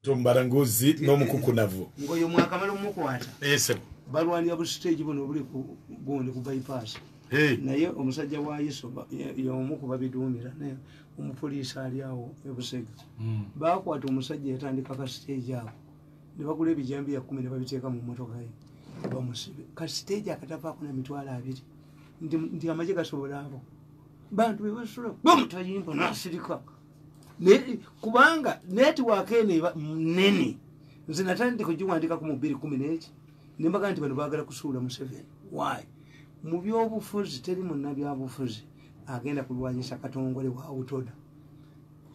Tombarangozi n'omukukunavu. Ngoyo mwakamala omukwata. Ese. Balwanira bu stage buno buli ku gundi ku bypass. Naye omusajja wa Yesu y'omu ku babidumira naye omupoliisi ali awo ebusega. Bakwata omusajja yatandika ka stage awo. Ne bagula ebijambi ya 10 ne babiteeka mu motoka ye. Bamusibe. Ka stage akatavaako na mitwalo 2. Ndi amaje gasobola abo. Bantu bebasula bamutayimba nasirika. Kubanga network ene nene. Nze natandika kujiwandika ku 2:11. Nimbaga nti bano baagala kusuula mu 7. Why? Mu byobufuzi teri munna byabufuzi agenda kulwanyisa katongole wa autoda.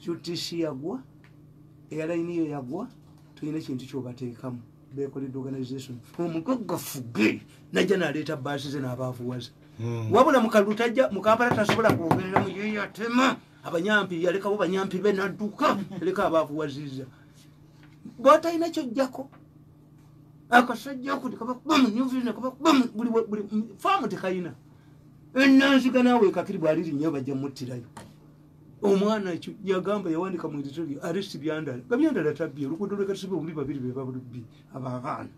UTC yagwa, airline yo yagwa, tulina ekintu ky'obateekamu. Beekoledde organization. Omugaggafuge najja naleeta baasi ze n'abaavuwaza. Wabula mukalutajja mukapala tasobola kwogerera mu yeya tema. Abanyampi yalekawo banyampi be nadduka leka abaavuwazizza. Bota ina kyojjako. Akasajja kuti kaba bam nyuvina kaba bam buli famu tekayina. Enanzika nawe kakiri bwaliri nnyo bajja muttirayo. Omwana ekyo yagamba yawandika mu editorial arrest byandala. Gabyandala tabbi olukudo lwekasibe ombi babiri be babulubbi abaana.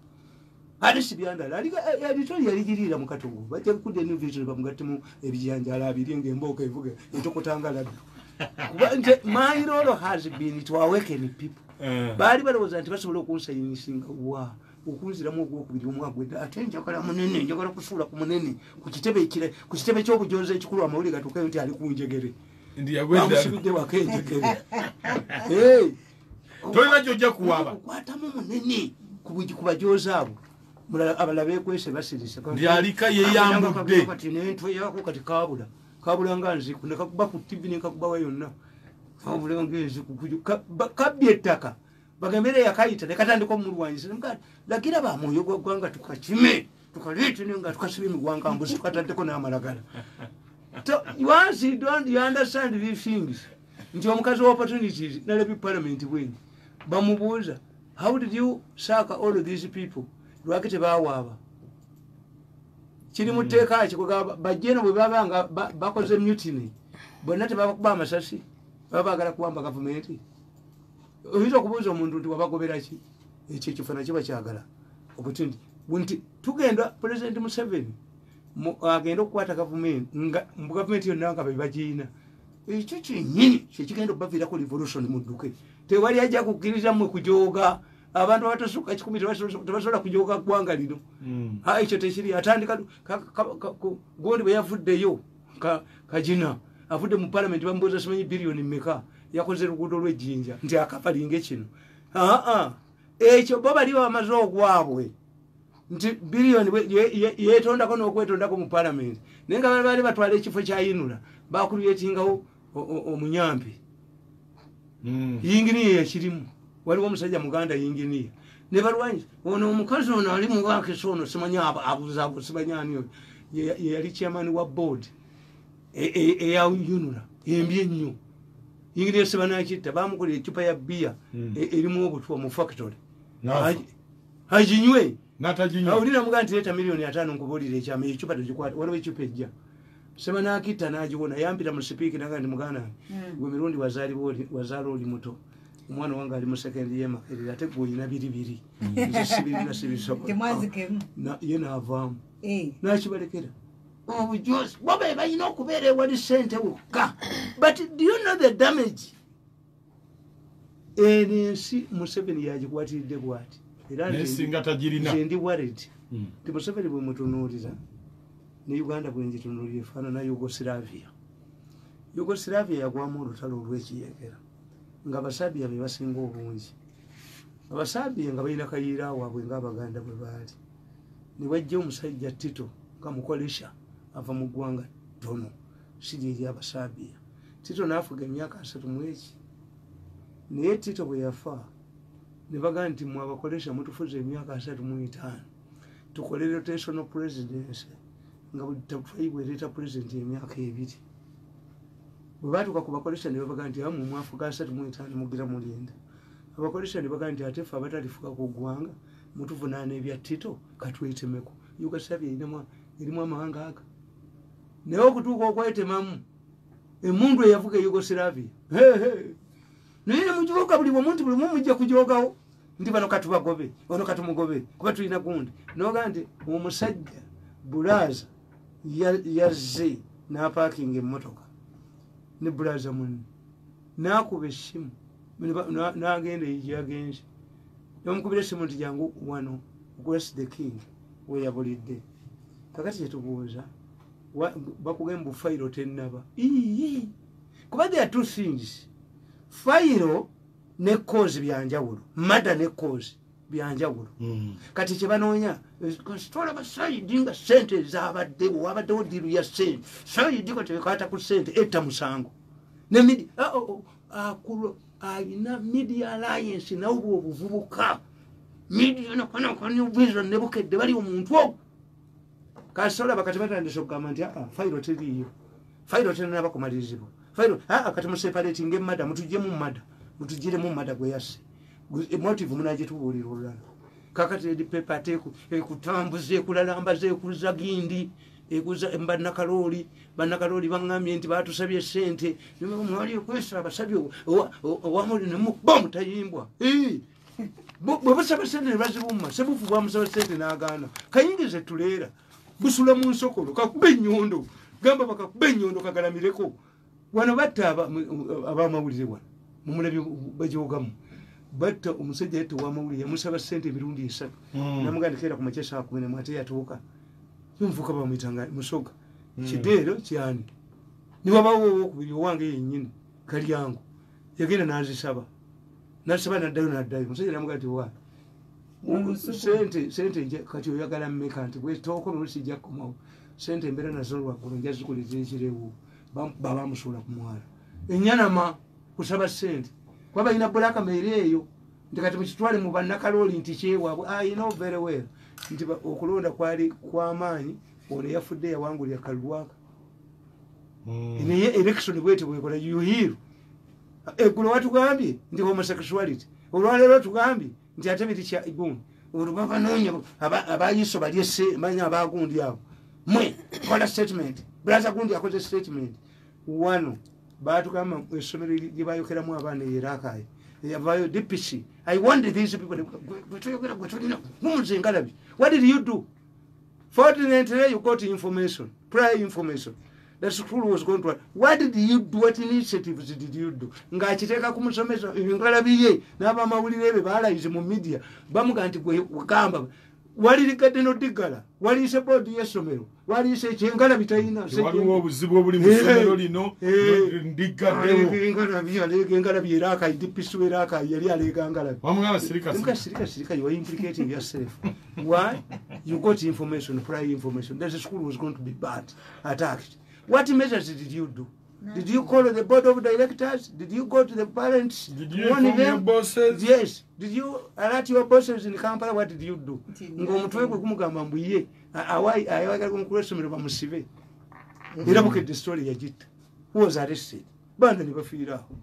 Arrest byandala ali editorial yaligirira mu katongo. Bajja kudde new vision bamugattemu ebijanjala abiri ng'emboka evuga entokotangala. My role has been to awaken people. Bali balowooza nti basobola okunsayinsinga wa okunziramu ogwokubiri omwagwedde ate njagala munene njagala kusuula ku munene ku kitebe ky'obujonzi ekikulu amawulire gatuukayo nti ali kunjegere amusibidde waka enjegere tolina gyojja kuwaba okwatamu munene ku bajozi abo mulala abala beekwese basirise lyalika yeyambudde kati n'entwe yaako kati kabula nga nziku nekakuba ku TV nekakubawa yonna kabula nga enziku kabbye ettaka bagambire yakayita nekatandika omulwanyisa mukati lakira bamwoyo gwanga tukakime tukaleete nga tukasibe emigwanga mbuzi tukataddeko n'amalagala. Once you understand these things nti omukazi wa opportunities nalabye parliament bweni bamubuuza how did you sack all of these people lwaki tebawaaba kiri mu tteeka ki bajjeno bwe babanga bakoze mutiny bonna tebabakuba amasasi baba baagala kuwamba gavumenti. Oyinza okubuuza omuntu nti wabagobera ki ekyo ekifana kiba kyagala opportunity nti tugenda President Museveni agenda okukwata gavumenti nga mu gavumenti yonna nga bebagiina ekyo kyennyini kyekigenda okubaviirako revolution mudduke. Tewali ajja kukkiriza mmwe kujooga abantu abatasukka 10 tebasobola kujooga ggwanga lino. Ekyo tekiri atandika gondi bwe yavuddeyo kagina avudde mu parliament bamubuuza simanyi biliyoni mmeka yakoze luguudo lw'ejjinja nti akafalinga kino ekyo bo bali bamaze ogwabwe nti biliyoni yeetondako n'okwetondako mu parliament naye nga bali batwala ekifo kyayinula bakulyetingawo omunyampi yinginiya yakirimu waliwo omusajja muganda yinginiya ne balwanyisa ono omukazi ono ali muwaakisi ono simanyi abuzaabo simanyi ani oyo yali chairman wa board eyayinula embi ennyo yinginiya sebanakitta bamukolera ecupa ya bbiya erimu obutwa mu factory aginywe awulira mugaa nti leeta miliyoni 5 nkubuulira ekyama ecupa tegikwata waliwo ecupa ejja sebanakitta n'agiwona yampita mu sipiiki naga nti muganda gwe mirundi wazaala oli muto omwana wange ali mu sekendi yemakerera ate gwe oyina biri sibirina sibisobola ye n'avaamu n'akibalekera obujozi bo be balina okubeera ewali ssente wokka but do you know the damage ensi Museveni yagikwatiridde bwati era nesinga tagirina ndi worried nti Museveni bwe mutunuulira ne Uganda bwe ngitunuulira efaanana Yugoslavia yagwamu olutalo olw'ekiyekera nga Abasaabiya be basinga obungi. Abasaabiya nga balina kayiira waabwe ng'Abaganda bwe baali ne wajja omusajja Tito nga mukolesha ava mu ggwanga ttono siri eri Abasaabiya. Tito n'afuga emyaka 3 naye Tito bwe yafa ne bagamba nti mwe abakolesha mutufuza emyaka 35 tukole rotational presidency nga buli tafaayi ereeta pulezidenti emyaka 2 bwe baatuuka ku bakolesha ne babaga nti amu mwafuga 35 mugira mulinda abakolesha ne baga nti ate ffe abatalifuka ku ggwanga mutuvunaana ebya Tito katwetemeko Yugoslavia erimu amawanga aga naye okutuuka okwetemamu emundu eyavuga Yugoslavia naye ne mugiroga buli omuntu buli mumu mujja kujoogawo ndi bano katubagobe ono katumugobe kuba tulina gundi noga nti omusajja bulaza yazze n'apakinga emmotoka ne bulaza munne n'akuba essimu n'agenda yagenze nomukubira essimu nti jangu wano Grace the King weyabulidde kakati kyetubuuza bakugamba fayiro tennaba kuba there are two things fayiro ne cause byanjawulo mada ne cause byanjawulo kati kyebanoonya kasitola basayidi nga sente ezabaddewo wabaddewo diru ya sente sayidi ko tekwata ku sente etta musango ne midi akulo alina media alliance nawo obuvubuka media nakonakoni vision ne bukedde bali omuntu ogwo kasola bakati batandise okugamba nti fayiro teriyo fayiro tenaba kumalirizibwa fayiro kati museparating emada mutugiremu mada gwe yasse emotive munagitubuulira olulala kakati edi pepa teku ekutambuza ekulalambaza ekuza gindi ekuza bannakalooli baŋŋambye nti batusabye sente mwali okwesaba abasabye owamuli nemubomu tayimbwa bwe busaba sente ne bazibumma sebufu bwamusaba sente n'agaana kayingize tuleera busula mu nsokolo kakuba ennyondo gamba bakakuba ennyondo kagalamireko wano batta abamawulire wano mumulabye bagyogamu batta omusajja yette wamawulire yamusaba sente emirundi 3 namugandikira ku makya saa 10 ate yatuuka yomvuka bamwitanga musoga kideero kyani niwabawo owokubiri owange yennyini kalyango yagenda nazisaba naddayo omusajja namugaa ti wa sente kati oyagala mmeka nti bwetooko nolusijja kukomawo sente embeera nazo lwaggulu njazikuliza ekirewo babamusuula ku mwala enyanama kusaba sente kuba balina bulakameeri eyo nti kati mukitwale mu bannakalooli nti kyewaabwe ayina very well nti okulonda kwali kwamaanyi ono yafudde yawangulira kalwaka naye election bwete bwekola yuhiru eggulo watugambye nti homosexuality olwaleero tugambye nti ate biri kya gundi olubabanoonya abayiso balyese manya abagundi abo mwe kola statement braza gundi akoze statement wano batugamba essomero gyebayokeramu abaana eyerakaayo yavayo DPC I want these people gwetuyogera gwetulina mumuze ngalabi what did you do? Fortunately you got information, prior information. The school was going to what did you do? What initiatives did you do? Ngachiteka kumusomesa ngalabiye n'abamawulire be baalayize mu media bamuga nti gwekamba walilikadde nodigala walise boodi y'essomero walise ekyengala bitayina waliwo obuzibu obuli mu ssomero lino ndigaddewo engalabi eraka idps eraka yali alega ngalabi wamugamba sirika you are implicating yourself why you got information, prior information that the school was going to be bad, attacked. What measures did you do? No. Did you call the board of directors? Did you go to the parents? Did you inform your bosses? Yes. Did you alert your bosses in Kampala? What did you do? Ngomutwekwe kumugamba mbuye ayagala kumukulesomero bamusibe era bukedde story yagita who was arrested banda ne bafiiraho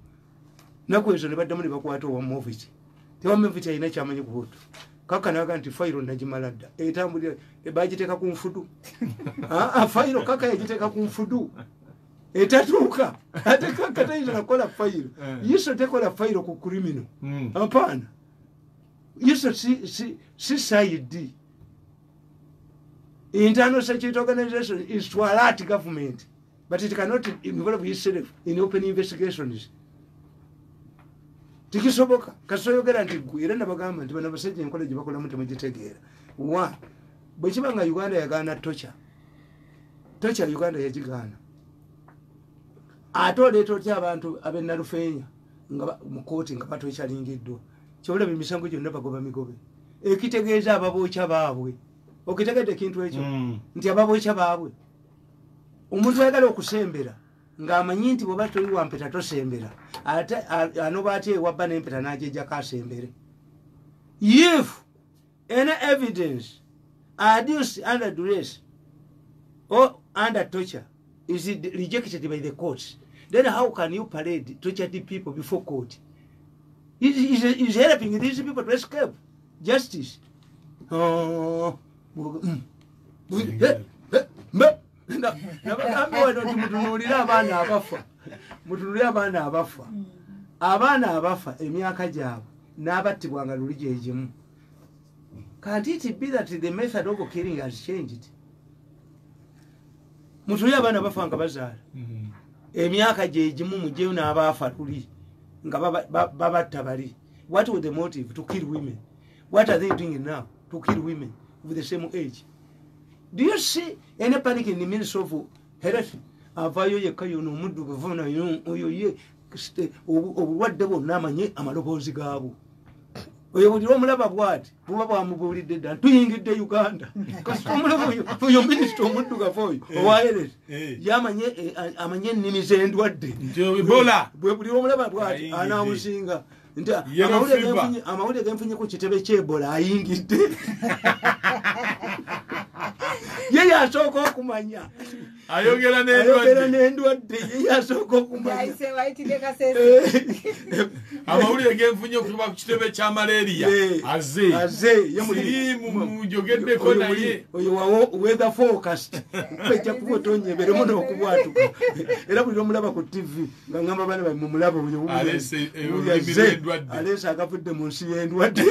naku ezo ne baddamu ne bakwata owamoviti tewamoviti alina kyamanyi ku buto kaka naga nti fayiro nagimala dda etambulira bagiteeka ku nfudu fayiro kaka yagiteeka ku nfudu etatuuka ate kaka tayinza nakola fayiro yiso tekola fayiro ku criminal hapana yiso si sayidi. Internal security organization is to alert government, but it cannot involve itself in open investigations. Tikisoboka kasoyogera nti gwira nabagamba nti bana basajja enkola gye bakola mutima gitegeera wa bwe kibanga Uganda yagaana tocha Uganda yagigaana ate oleeta otya abantu ab'ennalufeenya nga mu kooti nga batwekyalingiddwa kyolaba emisango gyonna bagoba migobe ekitegeeza ababookya baabwe okitegedde ekintu ekyo nti ababookya baabwe omuntu ayagala okusembera ng'amanyi nti bw'oba toli wampeta tosembera ate anoba ate ewabba n'empeta n'agyejjako asembere. If any evidence adduced under duress or under torture is rejected by the courts, then how can you parade tortured people before court? Is helping these people to escape justice. Mutunulira abaana abafa emyaka gyabwe n'abattibwanga luli gyegimu. Can't it be that the method of killing has changed? Mutuli abaana bafa nga bazaala emyaka gyegimu mugyeyo n'abaafa luli nga babatta bali. What was the motive? To kill women. What are they doing now? To kill women with the same age. Do you see any panic in the Ministry of Health? Avayo yekka yono omuddugavu nayo oyo ye obulwadde bwonna amanye amaloboozi gaabo. Oyo buli omulaba bw'ati buba bwamubuulidde dda tuyingidde Uganda. Kasita omulaba oyo minisita omuddugavu oyo owa Health amanye ennimi z'endwadde. Buli omulaba bw'ati anaamusinga nti amawulire genfunye ku kitebe ky'Ebola ayingidde. Ye yasooka okumanya ayogera n'endwadde ye yasooka okumanya amawulire genfunye okuva ku kitebe kya malaria aze mujogeddeko naye oyo wawo weather forecast ejja kuba otonyebere muno okubwatuka era buli omulaba ku TV nga ngamba baana bali mumulaba oyo aleesa agavudde mu nsi y'endwadde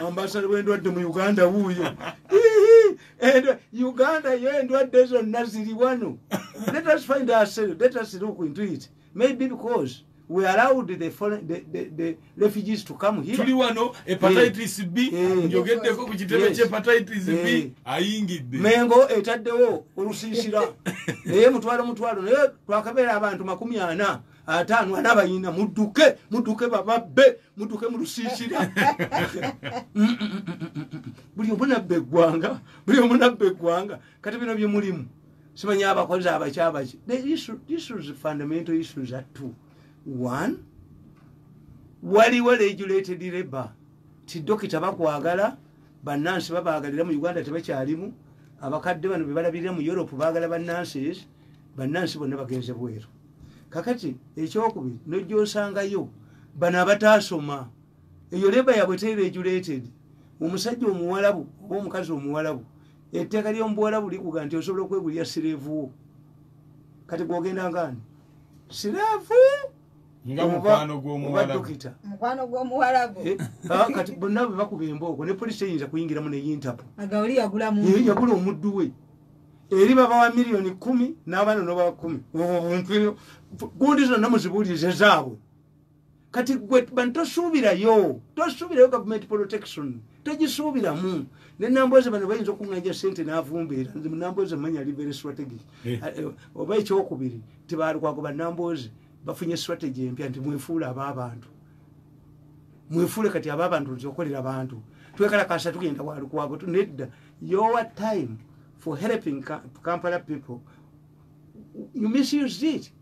ambasada w'endwadde mu Uganda wuuyo. Uganda y'endwadde zonna ziri wano. Let us find ourselves, let us look into it. Maybe because we allowed the refugees to come here. Tuli wano hepatitis B njogeddeko ku kitebe ky'hepatitis B ayingidde. Mengo etaddewo olusiisira naye mutwalo naye twakabeera abantu 40 5 anabayina mudduke bababbe mudduke mu lusiisira. Buli omunabbe eggwanga kati bino bye mulimu simanyi abakozi abakyabaki. The issues, fundamental issues are two. One, waliwo regulated labor. Ti dokita bakwagala bannansi babaagalira mu Uganda tebakyalimu. Abakadde bano bebalabirira mu Europe baagala bannansi bonna bagenze bweru. Kakati ekyokubiri n'ojjosangayo bano abataasoma eyo leba yabwe teregulated. Omusajja omuwalabu oba omukazi omuwalabu etteeka ly'omuwalabu likuga nti osobola okwegulira sireevuwo. Kati gwogenda ngani sireevu nga mukwano gw'omuwalabu mukwano gw'omuwalabu kati bonna bwe bakuba embooko ne polisi eyinza kuyingiramu ne Interpol. Agawuli yagula omuddu we eri babawa miliyoni 10 n'abaana n'obawa 10 gundi zonna muzibuulize zaabwe. Kati gwe tosuubirayo government protection togisuubiramu. Ne Nambooze bano bayinza okuŋŋanja ssente n'avumbeera nze Nambooze manya ali very strategic. Oba ekyokubiri tibaalukwagoba Nambooze bafunye strategy empya nti mwefuule ab'abantu mwefuule kati ab'abantu nzokolera abantu twekalakasa tugenda walukwago nedda. Your time for helping Kampala people, you misused it.